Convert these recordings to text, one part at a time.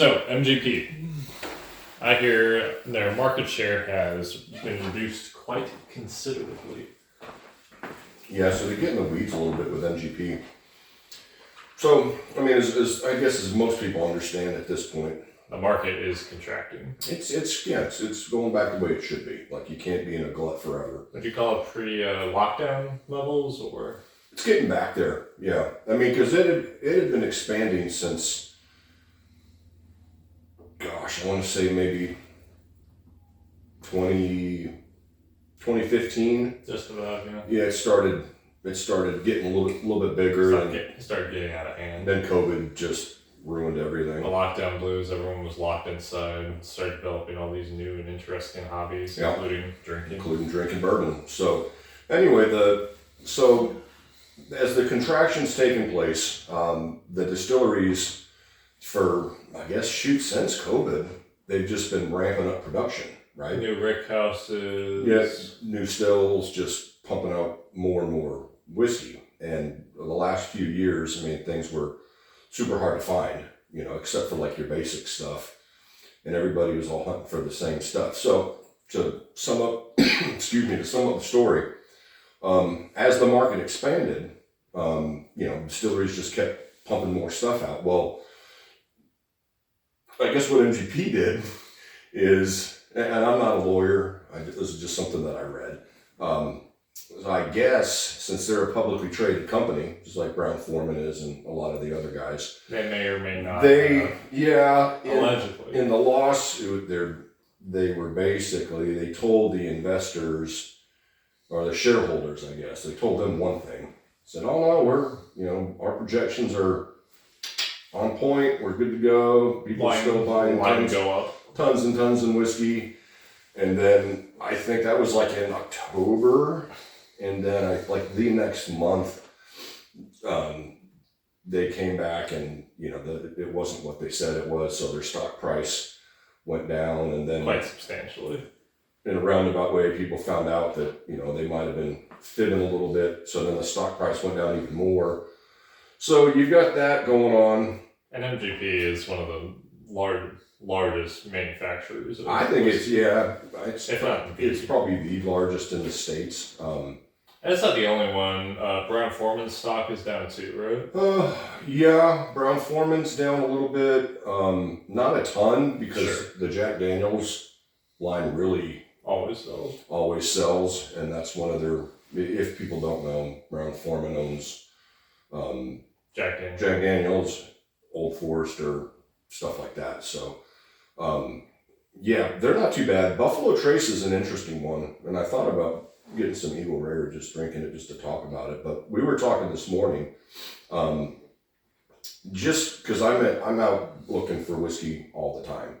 So, MGP. I hear their market share has been reduced quite considerably. Yeah, so they get in the weeds a little bit with MGP. So, I mean, as most people understand at this point, The market is contracting. It's going back the way it should be. Like, you can't be in a glut forever. Would you call it pre-lockdown levels, or? It's getting back there, yeah. I mean, because it had been expanding since, gosh, I want to say maybe 2015. Just about, yeah. Yeah, it started getting a little bit bigger. Started getting out of hand. Then COVID just ruined everything. The lockdown blues, everyone was locked inside, started developing all these new and interesting hobbies, including drinking bourbon. So anyway, as the contraction's taking place, the distilleries, for I guess since COVID, they've just been ramping up production, right? New rick houses. Yes, new stills, just pumping out more and more whiskey. And the last few years, I mean, things were super hard to find, except for like your basic stuff. And everybody was all hunting for the same stuff. So to sum up, to sum up the story, as the market expanded, distilleries just kept pumping more stuff out. Well, I guess what MGP did is, and I'm not a lawyer, this is just something that I read. I guess since they're a publicly traded company, just like Brown-Forman is and a lot of the other guys, they may or may not. Allegedly. In the lawsuit, they told the investors or the shareholders, I guess, they told them one thing. Said, "Oh no, our projections are on point. We're good to go. People are still buying tons and tons of whiskey." And then I think that was like in October, and then the next month, they came back and it wasn't what they said it was, so their stock price went down, and then quite substantially. In a roundabout way, people found out that they might have been fibbing a little bit, so then the stock price went down even more. So you've got that going on. And MGP is one of the largest manufacturers. I think it's probably the largest in the States. And it's not the only one. Brown-Forman's stock is down too, right? Yeah, Brown-Forman's down a little bit. Not a ton, because the Jack Daniels line really always sells, and that's one of their. If people don't know, Brown-Forman owns Jack Daniels, Old Forester, stuff like that. So, they're not too bad. Buffalo Trace is an interesting one, and I thought about getting some Eagle Rare, just drinking it just to talk about it. But we were talking this morning, just because I'm out looking for whiskey all the time.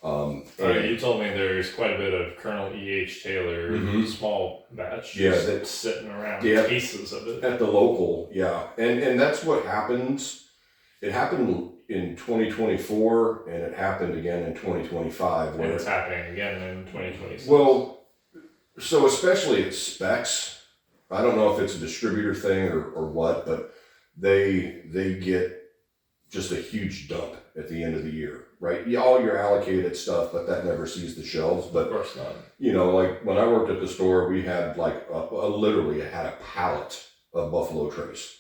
You told me there's quite a bit of Colonel E.H. Taylor, small batch, that's sitting around, cases of it. At the local, and that's what happens. It happened in 2024, and it happened again in 2025. And it's happening again in 2026. Well, so especially at Specs, I don't know if it's a distributor thing or what, but they get just a huge dump at the end of the year, right? All your allocated stuff, but that never sees the shelves. But of course not. Like when I worked at the store, we had literally had a pallet of Buffalo Trace,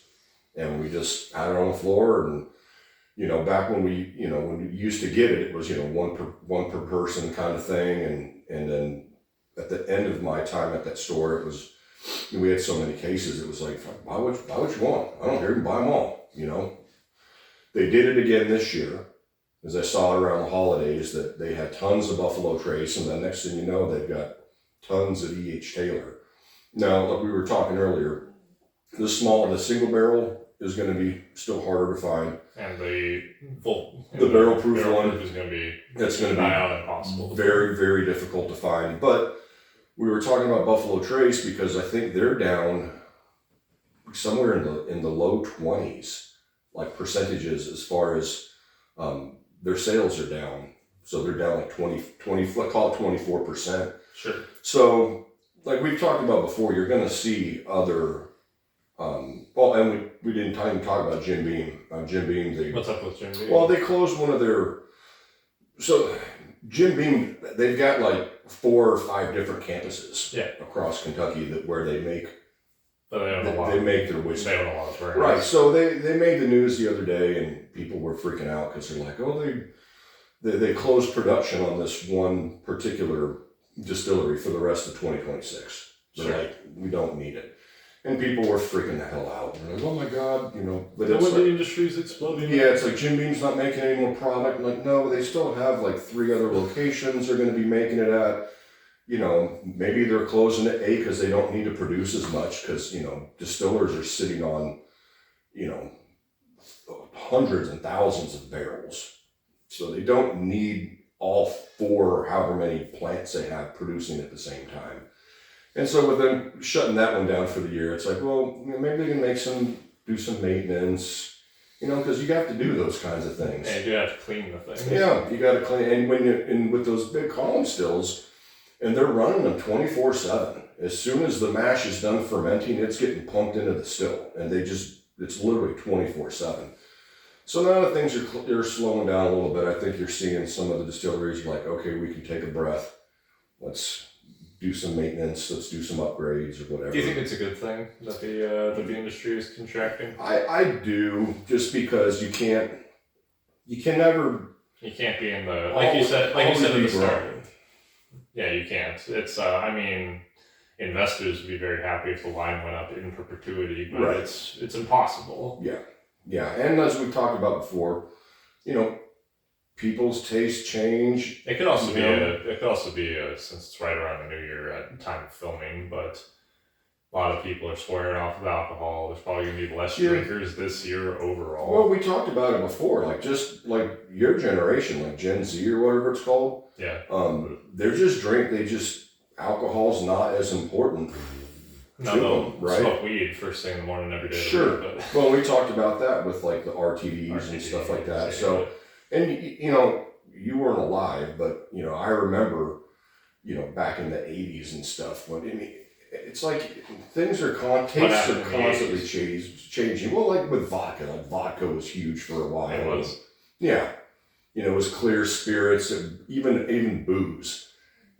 and we just had it on the floor. And back when we used to get it, it was one per person kind of thing, and then at the end of my time at that store, it was we had so many cases. It was like, buy what you want. I don't care, you can buy them all. They did it again this year, as I saw around the holidays, that they had tons of Buffalo Trace, and then next thing you know, they've got tons of E.H. Taylor. Now, like we were talking earlier, the single barrel is going to be still harder to find. And the barrel proof one is going to be nigh on impossible. Very, very difficult to find. But we were talking about Buffalo Trace because I think they're down somewhere in the low 20s. Like percentages as far as their sales are down. So they're down like 20 let's call it 24%. Sure. So like we've talked about before, you're going to see other, and we didn't even talk about Jim Beam. Jim Beam, what's up with Jim Beam? Well, they closed one of their So Jim Beam, they've got like 4 or 5 different campuses across Kentucky where they make. But they make their whiskey. They own a lot of warehouse. Right. So they made the news the other day, and people were freaking out because they're like, oh, they closed production on this one particular distillery for the rest of 2026. They're like, we don't need it. And people were freaking the hell out. They're like, oh my God, But it's the industry's exploding. Yeah, it's like Jim Beam's not making any more product. Like, no, they still have like 3 other locations they're going to be making it at. Maybe they're closing at 8 because they don't need to produce as much because, distillers are sitting on, hundreds and thousands of barrels. So they don't need all 4 or however many plants they have producing at the same time. And so with them shutting that one down for the year, it's like, well, maybe they can do some maintenance, because you have to do those kinds of things. And you have to clean the things. Yeah, you got to clean. And when with those big column stills, and they're running them 24/7. As soon as the mash is done fermenting, it's getting pumped into the still, and it's literally 24/7. So now that things are slowing down a little bit, I think you're seeing some of the distilleries like, okay, we can take a breath. Let's do some maintenance. Let's do some upgrades or whatever. Do you think it's a good thing that the industry is contracting? I do, just because you can't never. You can't be in the like you said at the start. Yeah, you can't. It's investors would be very happy if the line went up in perpetuity, but it's impossible. Yeah, and as we talked about before, people's tastes change. It could also be since it's right around the new year at time of filming, but a lot of people are swearing off of alcohol. There's probably gonna be less drinkers this year overall. Well, we talked about it before, like just like your generation, like Gen Z or whatever it's called. Yeah. Alcohol's not as important. No, right? Smoke weed first thing in the morning every day. Sure. Well, we talked about that with like the RTDs and stuff like that. So, and you weren't alive, but I remember, back in the 80s and stuff when it's like things are tastes are constantly changing. Well, like with vodka, vodka was huge for a while. It was. Yeah. It was clear spirits, and even booze.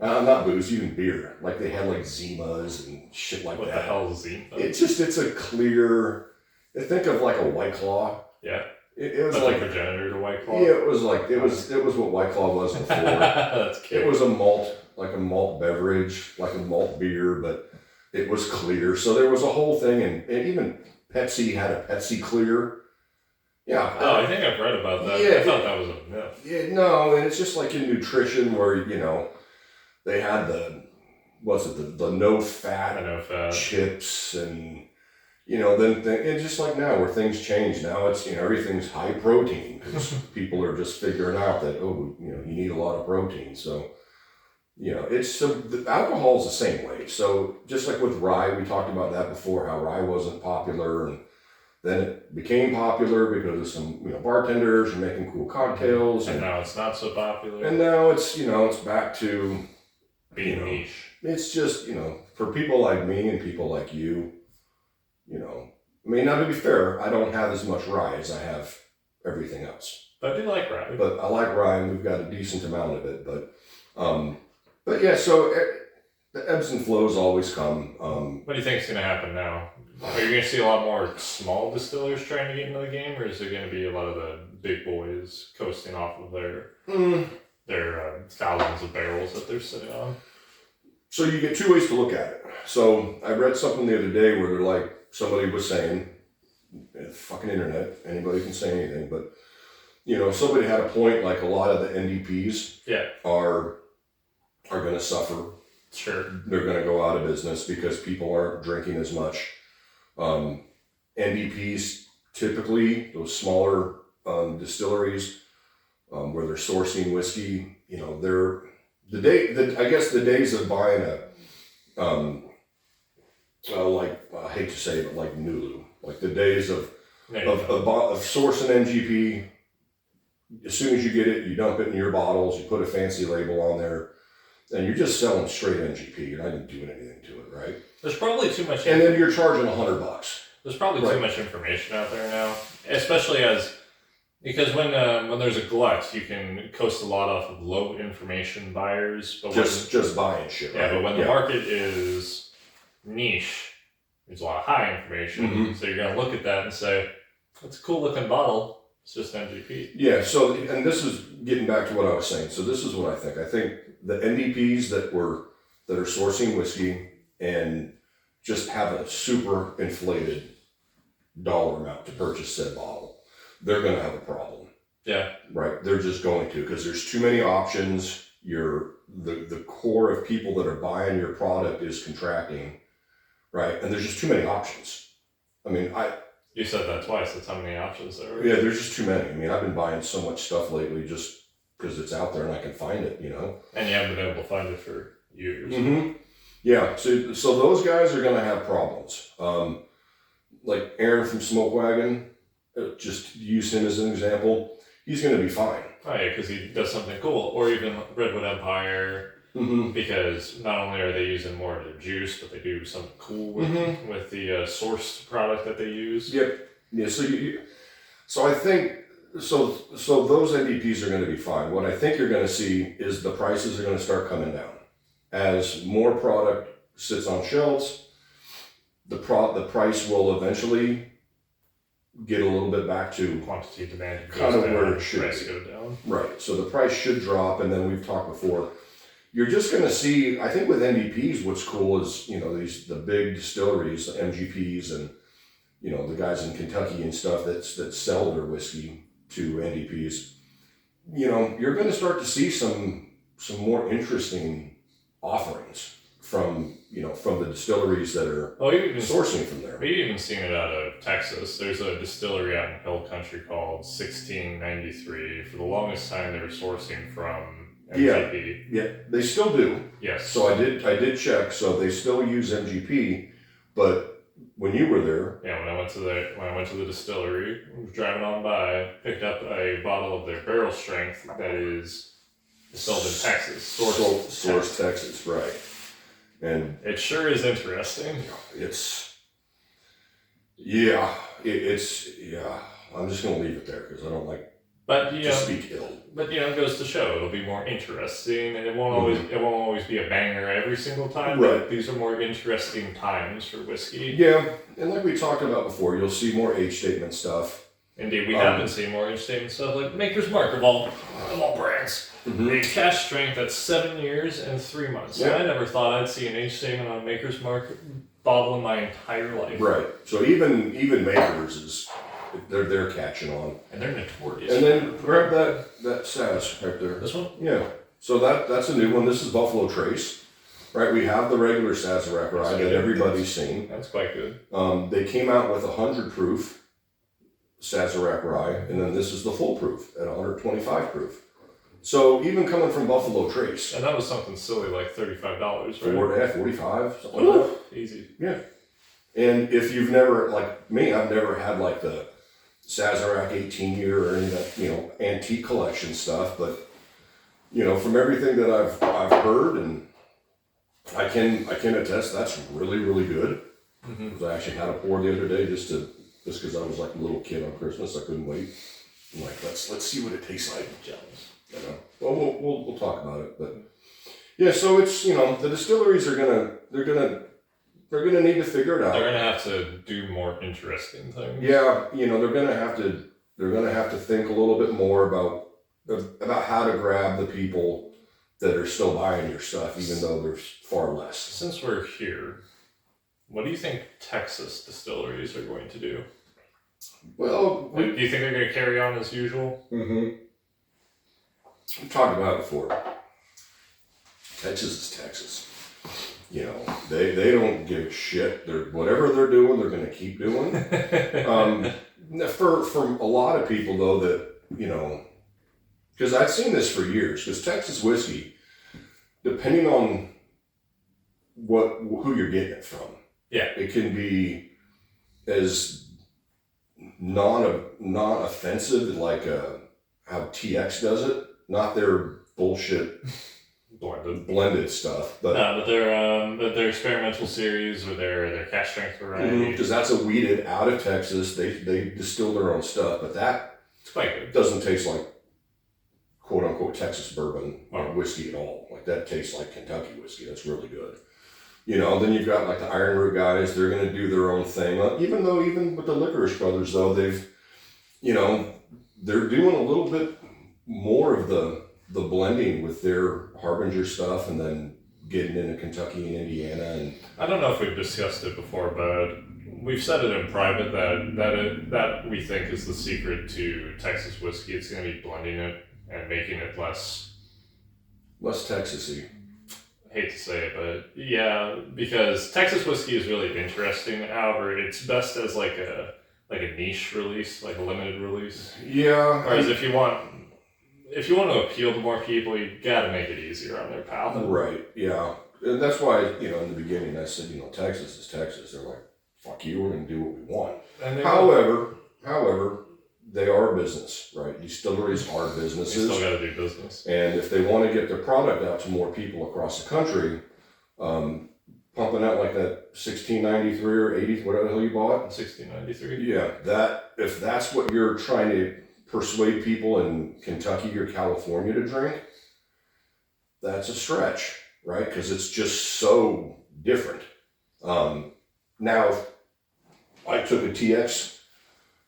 Not booze, even beer. Like they had like Zimas and shit like that. What the hell is Zima? It's a clear. Think of like a White Claw. Yeah. It was like a progenitor to White Claw. Yeah, it was what White Claw was before. That's cute. It was a malt beverage, like a malt beer, but it was clear. So there was a whole thing, and even Pepsi had a Pepsi Clear. Yeah. Oh, I think I've read about that. Yeah, I thought that was a myth. Yeah, no, and it's just like in nutrition where they had the no fat chips and and just like now where things change now it's everything's high protein because people are just figuring out that you need a lot of protein. So the alcohol's the same way. So just like with rye, we talked about that before, how rye wasn't popular, and then it became popular because of some bartenders are making cool cocktails, and now it's not so popular. And now it's it's back to being niche. It's just for people like me and people like you, now to be fair, I don't have as much rye as I have everything else. But I do like rye. But I like rye, and we've got a decent amount of it. But yeah, so the ebbs and flows always come. What do you think is going to happen now? Are you going to see a lot more small distillers trying to get into the game, or is there going to be a lot of the big boys coasting off of their thousands of barrels that they're sitting on? So you get 2 ways to look at it. So I read something the other day where they're like, somebody was saying, fucking internet, anybody can say anything, but somebody had a point, like a lot of the NDPs are going to suffer. Sure. They're going to go out of business because people aren't drinking as much. NDPs, typically, those smaller distilleries where they're sourcing whiskey, they're the days of buying I hate to say it, but like Nulu, like the days of sourcing NGP. As soon as you get it, you dump it in your bottles, you put a fancy label on there, and you're just selling straight NGP. You're not even doing anything to it, right? There's probably too much. And then you're charging $100. There's probably too much information out there now, especially as Because when there's a glut, you can coast a lot off of low information buyers. But just buying shit. Yeah, right? but when the market is niche, there's a lot of high information. So you're gonna look at that and say, "That's a cool looking bottle. It's just MGP." Yeah. So, and this is getting back to what I was saying. So this is what I think. I think the NDPs that are sourcing whiskey and just have a super inflated dollar amount to purchase said bottle, they're going to have a problem. Yeah. Right. They're just going to, because there's too many options. The core of people that are buying your product is contracting, right? And there's just too many options. I mean, You said that twice. That's how many options there are. Yeah, there's just too many. I mean, I've been buying so much stuff lately just because it's out there and I can find it, you know? And you haven't been able to find it for years. Mm-hmm. Yeah, so those guys are going to have problems. Like Aaron from Smoke Wagon, just use him as an example. He's going to be fine. Oh yeah, because he does something cool. Or even Redwood Empire, because not only are they using more of their juice, but they do something cool with the sourced product that they use. Yep. Yeah. So I think so those NDPs are going to be fine. What I think you're going to see is the prices are going to start coming down as more product sits on shelves. The price will eventually get a little bit back to Quantity demand kind of where it should price be. go down. Right. So the price should drop, and then we've talked before. You're just going to see. I think with NDPs, what's cool is the big distilleries, the MGPs, and the guys in Kentucky and stuff that sell their whiskey to NDPs. You're going to start to see some more interesting offerings from the distilleries that are sourcing from there. We've even seen it out of Texas. There's a distillery out in Hill Country called 1693. For the longest time, they were sourcing from MGP. Yeah, they still do. Yes. So I did check. So they still use MGP, but when you were there, yeah, when I went to the distillery, I was driving on by, picked up a bottle of their barrel strength that is distilled in Texas, sourced Texas, right? And it sure is interesting. It's I'm just gonna leave it there because I don't like to speak ill. But it goes to show it'll be more interesting, and it won't always be a banger every single time. Right. But these are more interesting times for whiskey. Yeah, and like we talked about before, you'll see more age statement stuff. Indeed, we have been seeing more age statement stuff like Maker's Mark of all brands. A cash strength that's 7 years and 3 months. Yeah. I never thought I'd see an age statement on a Maker's Mark bottle in my entire life. Right. So even Makers is they're catching on. And they're notorious. And then grab that Saz right there. This one? Yeah. So that's a new one. This is Buffalo Trace. Right, we have the regular Sazerac rye that everybody's seen. That's quite good. They came out with 100 proof Sazerac rye, and then this is the full proof at 125 proof. So even coming from Buffalo Trace. And that was something silly like $35, right? 45, something like that. Easy. Yeah. And if you've never, like me, I've never had like the Sazerac 18-year or any of that, antique collection stuff, but from everything that I've heard, and I can attest that's really, really good. Because I actually had a pour the other day just because I was like a little kid on Christmas. I couldn't wait. I'm like, let's see what it tastes like. Jealous. Well, we'll talk about it, but yeah. So it's the distilleries are they're gonna need to figure it out. They're gonna have to do more interesting things. Yeah, they're gonna have to think a little bit more about how to grab the people that are still buying your stuff, even though there's far less. Since we're here, what do you think Texas distilleries are going to do? Well, do you think they're going to carry on as usual? We've talked about it before. Texas is Texas. They don't give a shit. Whatever they're doing, they're going to keep doing. For a lot of people, though, that because I've seen this for years. Because Texas whiskey, depending on who you're getting it from, it can be as non-offensive like how TX does it. Not their bullshit blended stuff, but their experimental series or their cash strength variety. Because that's a weeded out of Texas. They distill their own stuff, but that It's quite good. It doesn't taste like quote unquote Texas bourbon or Oh. whiskey at all. Like that tastes like Kentucky whiskey. That's really good. Then you've got like the Iron Root guys, they're going to do their own thing. Even with the Licorice Brothers though, they're doing a little bit more of the blending with their Harbinger stuff and then getting into Kentucky and Indiana. And I don't know if we've discussed it before, but we've said it in private that we think is the secret to Texas whiskey. It's going to be blending it and making it less Texasy. I hate to say it, but yeah, because Texas whiskey is really interesting. However, it's best as like a niche release, like a limited release. Yeah. Whereas if you want to appeal to more people, you gotta make it easier on their palate. Right. Yeah. And that's why, in the beginning I said, Texas is Texas. They're like, fuck you, we're going to do what we want. And However, they are a business, right? Distilleries are businesses. You still got to do business. And if they want to get their product out to more people across the country, pumping out like that 1693 or 80, whatever the hell you bought. 1693. Yeah, if that's what you're trying to persuade people in Kentucky or California to drink, that's a stretch, right? Because it's just so different. Now, if I took a TX,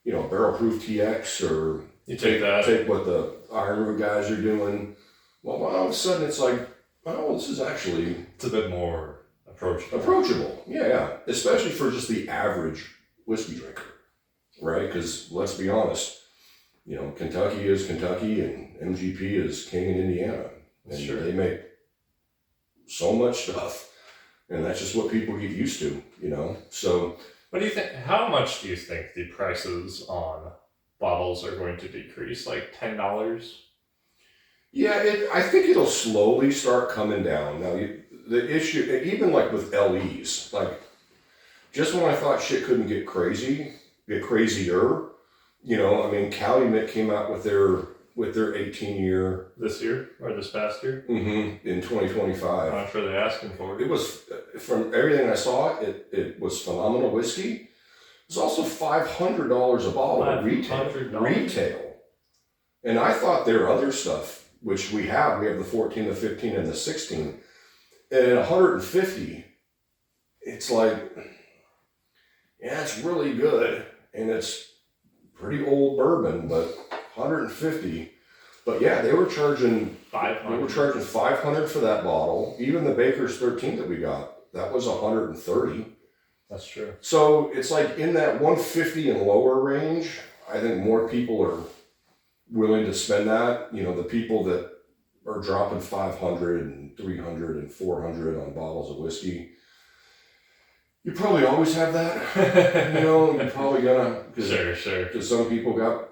barrel proof TX, or you take what the Iron Root guys are doing, well, all of a sudden it's like, oh, this is actually... It's a bit more approachable. Approachable, yeah. Especially for just the average whiskey drinker, right? Because let's be honest, Kentucky is Kentucky and MGP is King in Indiana. And Sure. They make so much stuff. And that's just what people get used to, So... What do you think? How much do you think the prices on bottles are going to decrease? Like $10? Yeah, I think it'll slowly start coming down. Now, the issue, even like with LEs, like just when I thought shit couldn't get crazier, Calumet came out with their 18-year This year or this past year? in 2025. How much are they asking for? It was, from everything I saw, it was phenomenal whiskey. It was also $500 a bottle retail. And I thought their other stuff, which we have the 14, the 15, and the 16, and at 150, it's like, yeah, it's really good, and it's pretty old bourbon, but 150. But yeah, they were charging $500 for that bottle. Even the Baker's 13 that we got, that was 130. That's true. So it's like in that 150 and lower range, I think more people are willing to spend that. The people that are dropping 500 and 300 and 400 on bottles of whiskey, you probably always have that. You're probably gonna, Sure. Because some people got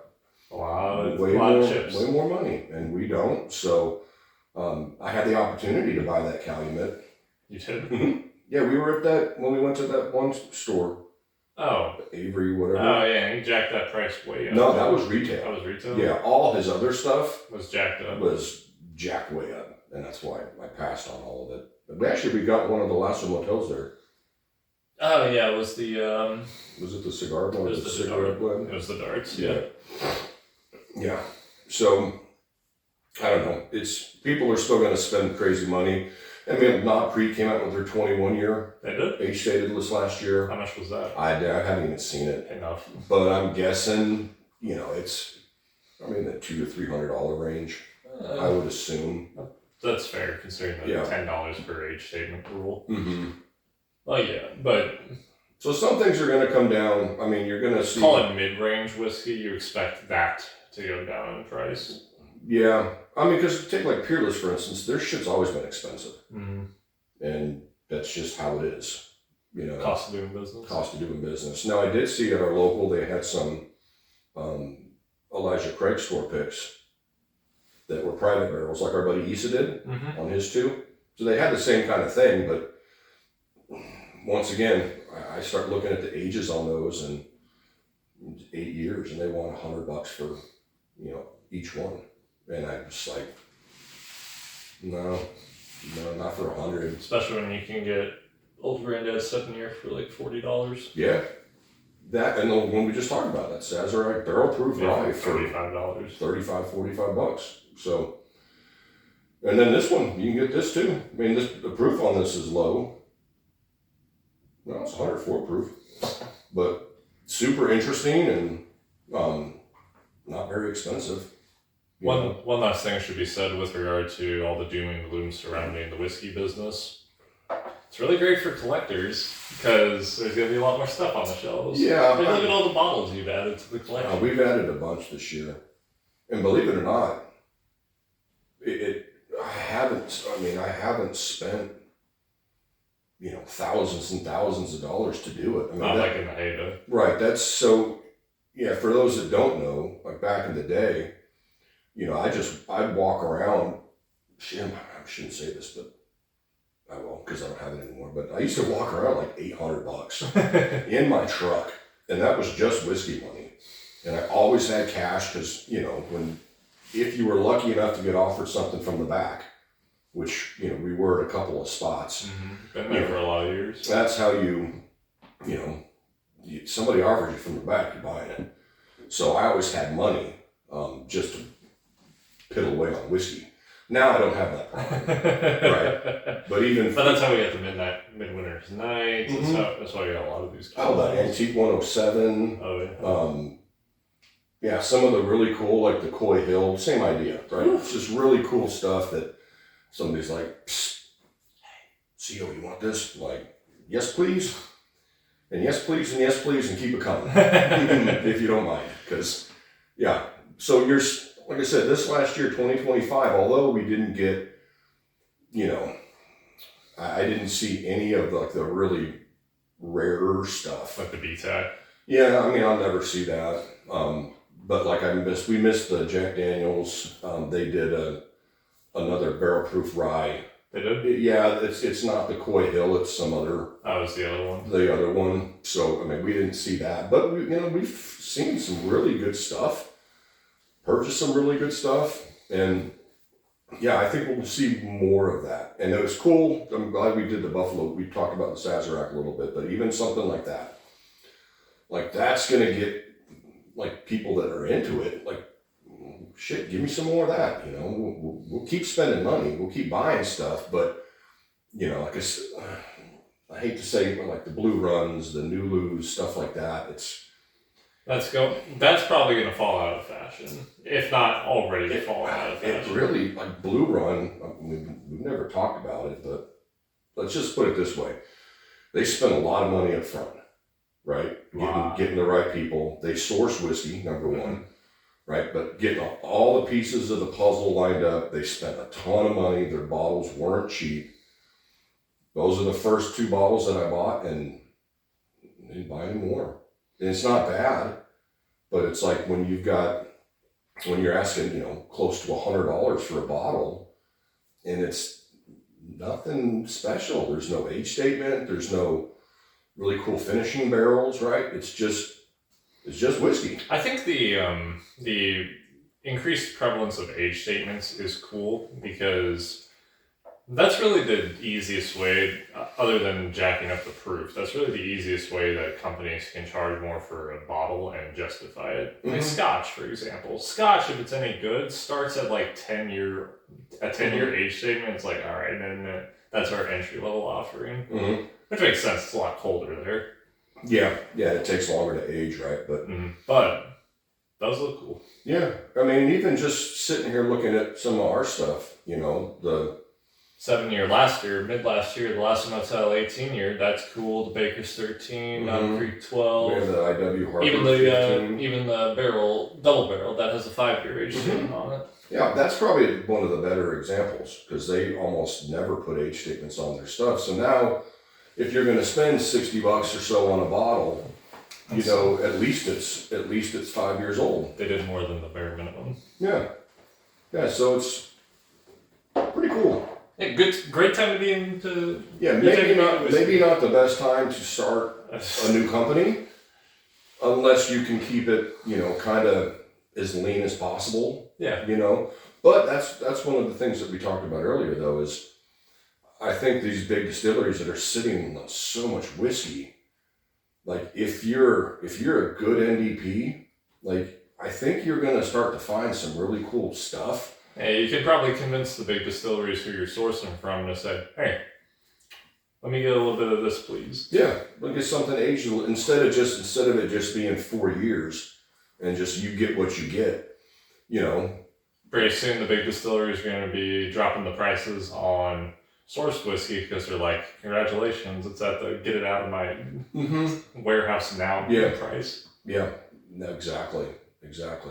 way more money, and we don't. So I had the opportunity to buy that Calumet. You did? Mm-hmm. Yeah, we were at that when we went to that one store. Oh. Avery, whatever. Oh yeah, he jacked that price way up. No, that was retail. That was retail? Yeah, all his other stuff was jacked up. Was jacked way up, and that's why I passed on all of it. We got one of the last motels there. Oh yeah, it was the Was it the cigar blend? It was the cigarette blend. It was the darts. Yeah. Yeah. So I don't know. It's people are still going to spend crazy money. Knob Creek came out with their 21-year. They did? Age-stated list last year. How much was that? I haven't even seen it. Enough. But I'm guessing, it's the $200 to $300 range. I would assume. That's fair considering the $10 per age statement rule. Mm-hmm. Well, yeah, but so some things are going to come down. You're going to see. Call it mid-range whiskey. You expect that to go down in price. Yeah, because take like Peerless for instance. Their shit's always been expensive, and that's just how it is. Cost of doing business. Cost of doing business. Now I did see at our local they had some Elijah Craig store picks that were private barrels, like our buddy Issa did on his too. So they had the same kind of thing, but once again, I start looking at the ages on those, and 8 years, and they want $100 for each one, and I'm just like, no, not for 100. Especially when you can get Old Granddad 7-year for like $40. Yeah, That and the one we just talked about, that Sazerac barrel proof rye for $35. $35-$45. So, and then this one, you can get this too. I mean, the proof on this is low. Well, it's 104 proof, but super interesting and not very expensive. One last thing should be said with regard to all the doom and gloom surrounding the whiskey business. It's really great for collectors because there's going to be a lot more stuff on the shelves. Yeah. Look at all the bottles you've added to the collection. We've added a bunch this year. And believe it or not, I haven't spent, thousands and thousands of dollars to do it. I mean, Not like in the heyday. Right. That's so, for those that don't know, like back in the day, I'd walk around, I shouldn't say this, but I will because I don't have it anymore. But I used to walk around like $800 in my truck, and that was just whiskey money. And I always had cash because if you were lucky enough to get offered something from the back, which we were at a couple of spots. Been there for a lot of years. That's how somebody offers you from the back, you're buying it. So I always had money just to piddle away on whiskey. Now I don't have that problem, right? But that's how we got the Midwinter's Night. That's why we got a lot of these. That Antique 107. Oh yeah. Some of the really cool, like the Coy Hill, same idea, right? It's just really cool stuff that somebody's like, "Psst, hey, CO, you want this?" Like, yes, please, and yes, please, and yes, please, and keep it coming, if you don't mind, because So like I said, this last year, 2025, although we didn't get, I didn't see any of the really rarer stuff. like the BTAC. Yeah, I mean, I'll never see that. But like we missed the Jack Daniels. They did another barrel proof rye. They did? Yeah, it's not the Coy Hill, it's some other. That was the other one. The other one. So, I mean, we didn't see that. But, we've seen some really good stuff. Purchased some really good stuff, and I think we'll see more of that. And it was cool. I'm glad we did the Buffalo. We talked about the Sazerac a little bit, but even something like that, like that's gonna get like people that are into it. Like, shit, give me some more of that. We'll keep spending money, we'll keep buying stuff, but like I hate to say, but like the Blue Runs, the Nulus, stuff like that. That's probably going to fall out of fashion, if not already falling out of fashion. It really, like Blue Run, we've never talked about it, but let's just put it this way. They spend a lot of money up front, right? Getting the right people. They source whiskey, number one, right? But getting all the pieces of the puzzle lined up, they spent a ton of money. Their bottles weren't cheap. Those are the first 2 bottles that I bought, and I didn't buy any more. And it's not bad, but it's like when you're asking, close to $100 for a bottle, and it's nothing special. There's no age statement. There's no really cool finishing barrels, right? It's just whiskey. I think the increased prevalence of age statements is cool because that's really the easiest way, other than jacking up the proof, that's really the easiest way that companies can charge more for a bottle and justify it. Like Scotch, for example. Scotch, if it's any good, starts at like 10-year age statement. It's like, all right, and that's our entry-level offering. Which makes sense. It's a lot colder there. Yeah, it takes longer to age, right? But those look cool. Yeah, I mean, even just sitting here looking at some of our stuff, the 7-year last year, mid-last year, the last one Hotel 18-year, that's cool. The Baker's 13, Mountain Creek 12. We have the IW Harper even the double barrel, that has a 5-year age statement on it. Yeah, that's probably one of the better examples because they almost never put age statements on their stuff. So now, if you're going to spend $60 or so on a bottle, at least it's 5 years old. They did more than the bare minimum. Yeah. So it's pretty cool. Yeah, great time to be into. Yeah, maybe not the best time to start a new company, unless you can keep it, kind of as lean as possible. Yeah. But that's one of the things that we talked about earlier, though, is I think these big distilleries that are sitting on so much whiskey, like if you're a good NDP, like I think you're gonna start to find some really cool stuff. Hey, you can probably convince the big distilleries who you're sourcing from to say, hey, let me get a little bit of this, please. Yeah, look at something aged instead of it just being 4 years and just you get what you get, you know. Pretty soon the big distilleries are going to be dropping the prices on sourced whiskey because they're like, congratulations, it's at the get it out of my warehouse now price. Yeah, no, exactly.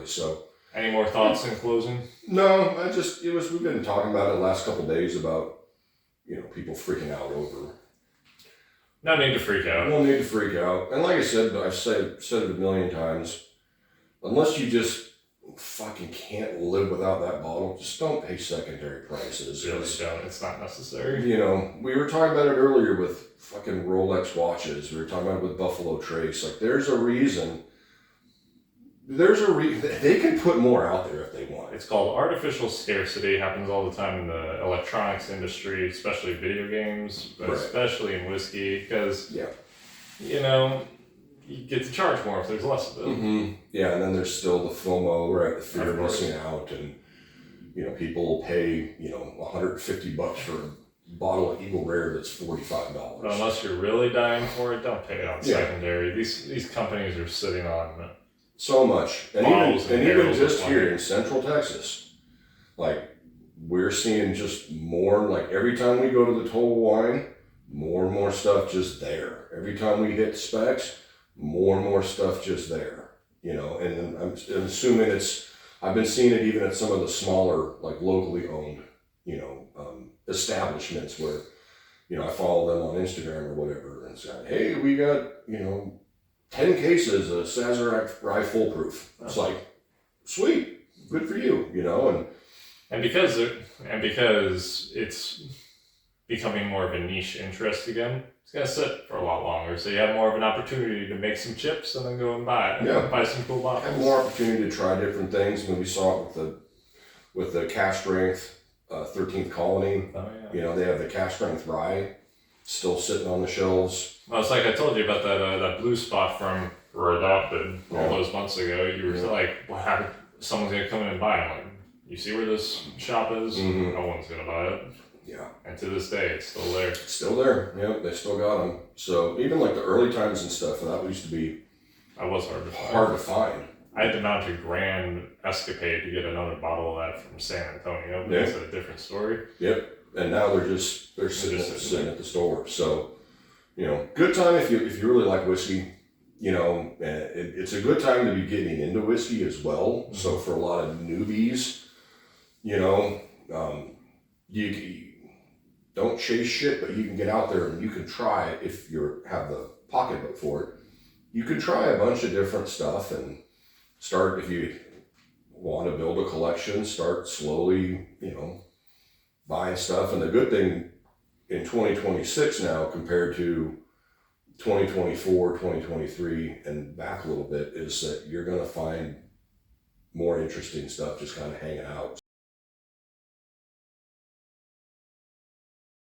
So, any more thoughts in closing? No, we've been talking about it the last couple of days about, you know, people freaking out over. No need to freak out. No need to freak out. And like I said, I've said it a million times, unless you just fucking can't live without that bottle, just don't pay secondary prices. Really don't. It's not necessary. You know, we were talking about it earlier with fucking Rolex watches. We were talking about it with Buffalo Trace. Like, there's a reason. They can put more out there if they want. It's called artificial scarcity. It happens all the time in the electronics industry, especially video games, but especially in whiskey, because, you know, you get to charge more if there's less of it. Mm-hmm. Yeah, and then there's still the FOMO, right? The fear of missing out, and you know, people will pay, you know, $150 for a bottle of Eagle Rare that's $45. But unless you're really dying for it, don't pay it on secondary. These companies are sitting on so much, and even just here in Central Texas, like we're seeing just more. Like every time we go to the Total Wine, more and more stuff just there. Every time we hit specs, more and more stuff just there, you know, and I'm assuming I've been seeing it even at some of the smaller, like locally owned, you know, establishments where, you know, I follow them on Instagram or whatever and say, hey, we got, you know, 10 cases of Sazerac Rye Foolproof. It's like, sweet, good for you, you know, and because it's becoming more of a niche interest again, it's going to sit for a lot longer. So you have more of an opportunity to make some chips and then go and buy some cool bottles. Have more opportunity to try different things. I mean, we saw it with the cask strength 13th Colony. Oh, yeah. You know, they have the cask strength rye still sitting on the shelves. Well, it's like I told you about that blue spot from Redacted all those months ago. You were like, what happened? Someone's going to come in and buy it. I'm like, you see where this shop is? Mm-hmm. No one's going to buy it. Yeah. And to this day, it's still there. It's still there. Yeah, they still got them. So even like the early times and stuff, that used to be hard to find. I had to mount a grand escapade to get another bottle of that from San Antonio. But it's a different story. Yep. And now they're sitting at the store. So, you know, good time if you really like whiskey. You know, it's a good time to be getting into whiskey as well. Mm-hmm. So for a lot of newbies, you know, you don't chase shit, but you can get out there and you can try it if you have the pocketbook for it. You can try a bunch of different stuff and start, if you want to build a collection, start slowly, you know, buying stuff. And the good thing in 2026 now compared to 2024, 2023, and back a little bit is that you're going to find more interesting stuff just kind of hanging out.